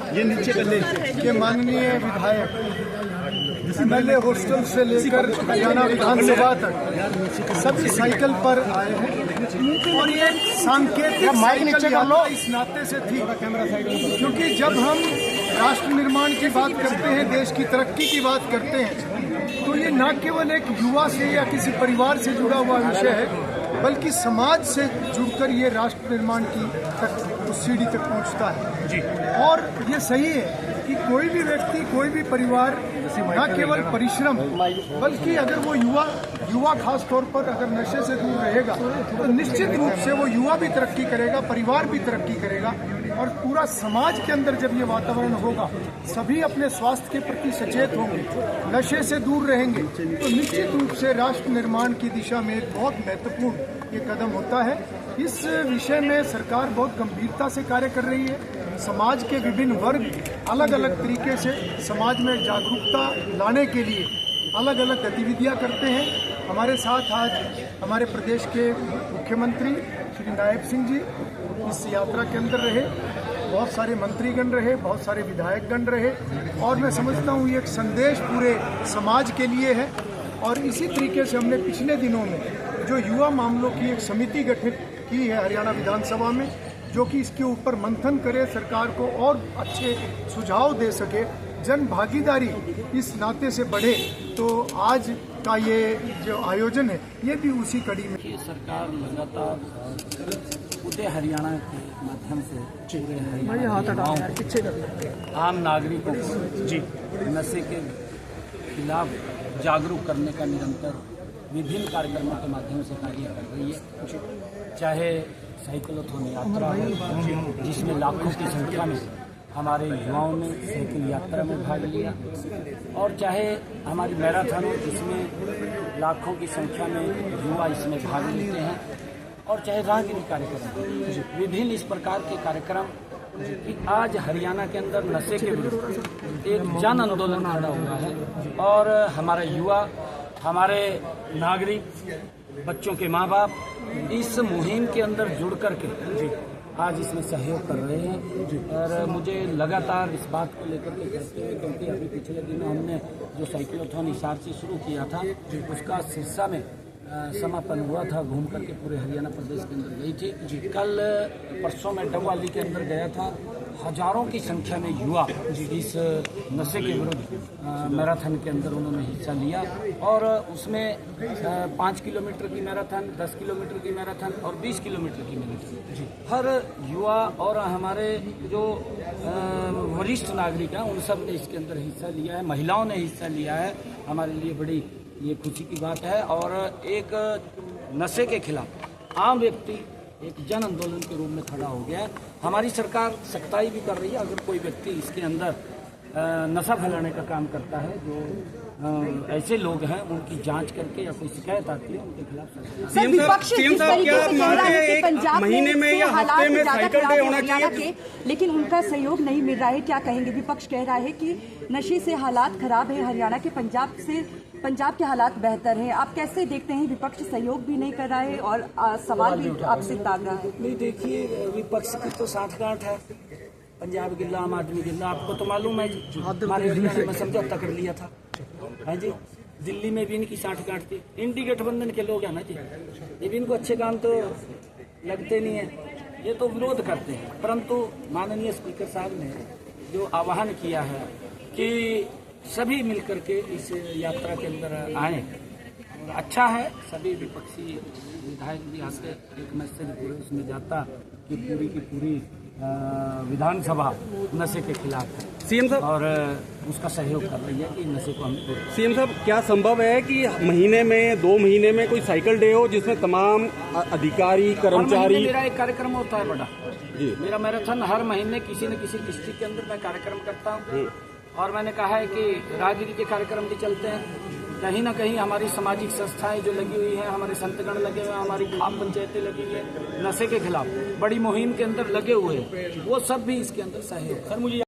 ये नीचे के माननीय विधायक MLA हॉस्टल से लेकर हरियाणा विधानसभा तक सभी साइकिल पर आए हैं और ये सांकेतिक साइकिल यात्रा इस नाते से थी क्योंकि जब हम राष्ट्र निर्माण की बात करते हैं, देश की तरक्की की बात करते हैं, तो ये न केवल एक युवा से या किसी परिवार से जुड़ा हुआ विषय है, बल्कि समाज से जुड़कर ये राष्ट्र निर्माण की तक उस सीढ़ी तक पहुंचता है जी। और ये सही है कि कोई भी व्यक्ति, कोई भी परिवार न केवल परिश्रम, बल्कि अगर वो युवा खास तौर पर अगर नशे से दूर रहेगा तो निश्चित रूप से वो युवा भी तरक्की करेगा, परिवार भी तरक्की करेगा और पूरा समाज के अंदर जब ये वातावरण होगा, सभी अपने स्वास्थ्य के प्रति सचेत होंगे, नशे से दूर रहेंगे, तो निश्चित रूप से राष्ट्र निर्माण की दिशा में एक बहुत महत्वपूर्ण ये कदम होता है। इस विषय में सरकार बहुत गंभीरता से कार्य कर रही है। समाज के विभिन्न वर्ग अलग अलग तरीके से समाज में जागरूकता लाने के लिए अलग अलग गतिविधियां करते हैं। हमारे साथ आज हमारे प्रदेश के मुख्यमंत्री श्री नायब सिंह जी इस यात्रा के अंदर रहे, बहुत सारे मंत्रीगण रहे, बहुत सारे विधायकगण रहे और मैं समझता हूँ ये एक संदेश पूरे समाज के लिए है। और इसी तरीके से हमने पिछले दिनों में जो युवा मामलों की एक समिति गठित की है हरियाणा विधानसभा में, जो कि इसके ऊपर मंथन करे, सरकार को और अच्छे सुझाव दे सके, जन भागीदारी इस नाते से बढ़े, तो आज का ये जो आयोजन है ये भी उसी कड़ी में। सरकार लगातार पूरे हरियाणा के माध्यम से पूरे हरियाणा आम नागरिकों को जी नशे के खिलाफ जागरूक करने का निरंतर विभिन्न कार्यक्रमों के माध्यम से कार्य कर रही है। चाहे साइकिलोथॉन यात्रा हो जिसमें लाखों की संख्या में हमारे युवाओं ने साइकिल यात्रा में भाग लिया, और चाहे हमारी मैराथन हो जिसमें लाखों की संख्या में युवा इसमें भाग लेते हैं, और चाहे राहगिरी कार्यक्रम, विभिन्न इस प्रकार के कार्यक्रम कि आज हरियाणा के अंदर नशे के विरुद्ध एक जन आंदोलन खड़ा हुआ है। और हमारा युवा, हमारे नागरिक, बच्चों के माँ बाप इस मुहिम के अंदर जुड़ करके आज इसमें सहयोग कर रहे हैं। और मुझे लगातार इस बात को लेकर के कहते हुए, क्योंकि अभी पिछले दिनों हमने जो साइकिलोथॉन हिसार से शुरू किया था उसका सिरसा में समापन हुआ था, घूम करके पूरे हरियाणा प्रदेश के अंदर गई थी। कल परसों में डबवाली के अंदर गया था। हजारों की संख्या में युवा इस नशे के विरुद्ध मैराथन के अंदर उन्होंने हिस्सा लिया, और उसमें 5 किलोमीटर की मैराथन, 10 किलोमीटर की मैराथन और 20 किलोमीटर की मैराथन, हर युवा और हमारे जो वरिष्ठ नागरिक हैं उन सब ने इसके अंदर हिस्सा लिया है। महिलाओं ने हिस्सा लिया है। हमारे लिए बड़ी ये खुशी की बात है। और एक नशे के खिलाफ आम व्यक्ति एक जन आंदोलन के रूप में खड़ा हो गया है। हमारी सरकार सख्ताई भी कर रही है। अगर कोई व्यक्ति इसके अंदर नशा फैलाने का काम करता है, जो ऐसे लोग हैं उनकी जांच करके या कोई शिकायत आती है उनके खिलाफ। सर, विपक्ष जिस तरीके से कह रहा है कि पंजाब महीने में या हफ्ते में साइकिल डे होना चाहिए, लेकिन उनका सहयोग नहीं मिल रहा है, क्या कहेंगे? विपक्ष कह रहा है कि नशे से हालात खराब है हरियाणा के, पंजाब के हालात बेहतर हैं। आप कैसे देखते हैं? विपक्ष सहयोग भी नहीं कर रहा है और सवाल भी आपसे दाग रहा है। नहीं, देखिए, विपक्ष की तो साठगांठ है। पंजाब गिल्ला, आम आदमी गिल्ला। आपको तो मालूम है जी, हमारे हरियाणा में समझौता कर लिया था, है जी। दिल्ली में भी इनकी साठगांठ थी। इंडी गठबंधन के लोग हैं ना जी, ये भी इनको अच्छे काम तो लगते नहीं है, ये तो विरोध करते हैं। परंतु माननीय स्पीकर साहब ने जो आह्वान किया है कि सभी मिलकर के इस यात्रा के अंदर आए, और अच्छा है। सभी विपक्षी विधायक भी आते, एक मैसेज पूरे उसमें जाता कि पूरी की पूरी विधानसभा नशे के खिलाफ है सीएम साहब और उसका सहयोग कर रही है कि नशे को हम सीएम साहब क्या संभव है कि महीने में 2 महीने में कोई साइकिल डे हो जिसमें तमाम अधिकारी कर्मचारी। मेरा एक कार्यक्रम होता है बड़ा जी, मेरा मैराथन हर महीने किसी न किसी डिस्ट्रिक्ट के अंदर मैं कार्यक्रम करता हूँ और मैंने कहा है कि राजनीति के कार्यक्रम भी चलते हैं। कहीं ना कहीं हमारी सामाजिक संस्थाएं जो लगी हुई हैं, हमारे संतगण लगे हुए हैं, हमारी ग्राम पंचायतें लगी हुई हैं, नशे के खिलाफ बड़ी मुहिम के अंदर लगे हुए हैं, वो सब भी इसके अंदर सहयोग। सर मुझे